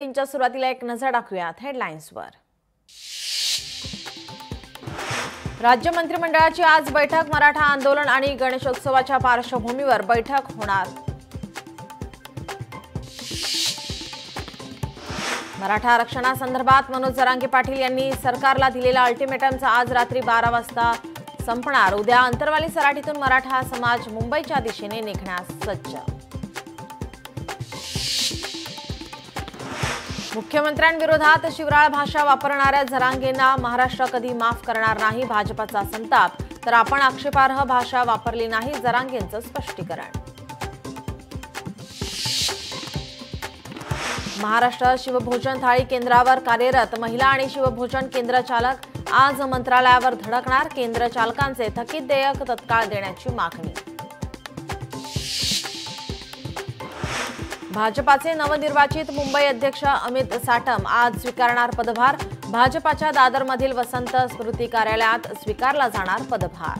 च्या सुरुवातीला एक नजर टाकूयात हेडलाईन्सवर। राज्य मंत्रिमंडळाची आज बैठक। मराठा आंदोलन आणि गणेशोत्सवाच्या पार्श्वभूमीवर बैठक होणार। मराठा आरक्षणासंदर्भात मनोज जरांगे पाटील यांनी सरकारला दिलेला अल्टिमेटमचा आज रात्री 12 वाजता संपणार। उद्या अंतरवाली सराटीतून मराठा समाज मुंबईच्या दिशेने निघण्यास सज्ज। मुख्यमंत्र्यांविरोधात शिवराळ भाषा वापरणाऱ्या जरांगेंना महाराष्ट्र कधी माफ करणार नाही। भाजपचा संताप। तर आपण आक्षेपार्ह भाषा वापरली नाही, जरांगेंचं स्पष्टीकरण। महाराष्ट्र शिवभोजन थाळी केंद्रावर कार्यरत महिला आणि शिवभोजन केंद्र चालक आज मंत्रालयावर धडकणार। केंद्र चालकांचे थकीत देयक तत्काळ देण्याची मागणी। भाजपाचे नवनिर्वाचित मुंबई अध्यक्ष अमित साटम आज स्वीकारणार पदभार। भाजपाच्या दादरमधील वसंत स्मृती कार्यालयात स्वीकारला जाणार पदभार।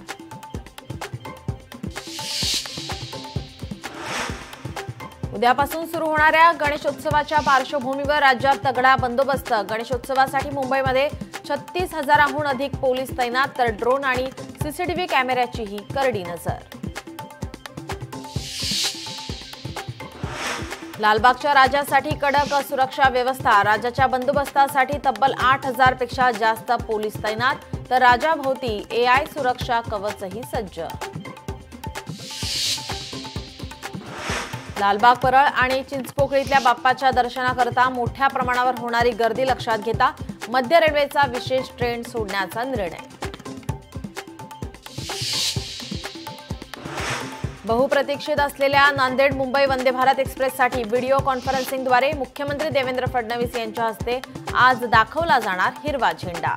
उद्यापासून सुरू होणाऱ्या गणेशोत्सवाच्या पार्श्वभूमीवर राज्यात तगडा बंदोबस्त। गणेशोत्सवासाठी मुंबईमध्ये 36,000हून अधिक पोलीस तैनात, तर ड्रोन आणि सीसीटीव्ही कॅमेऱ्याचीही करडी नजर। लालबागच्या राजासाठी कडक सुरक्षा व्यवस्था। राजाच्या बंदोबस्तासाठी तब्बल 8,000 पेक्षा जास्त पोलीस तैनात, तर राजाभोवती AI सुरक्षा कवचही सज्ज। लालबाग, परळ आणि चिंचपोकळीतल्या बाप्पाच्या दर्शनाकरता मोठ्या प्रमाणावर होणारी गर्दी लक्षात घेता मध्य रेल्वेचा विशेष ट्रेन सोडण्याचा निर्णय। बहुप्रतीक्षित असलेल्या नांदेड मुंबई वंदे भारत एक्सप्रेससाठी व्हिडिओ कॉन्फरन्सिंगद्वारे मुख्यमंत्री देवेंद्र फडणवीस यांच्या हस्ते आज दाखवला जाणार हिरवा झेंडा।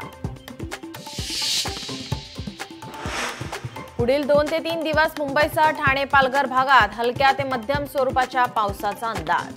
पुढील 2 ते 3 दिवस मुंबईसह ठाणे पालघर भागात हलक्या ते मध्यम स्वरूपाच्या पावसाचा अंदाज।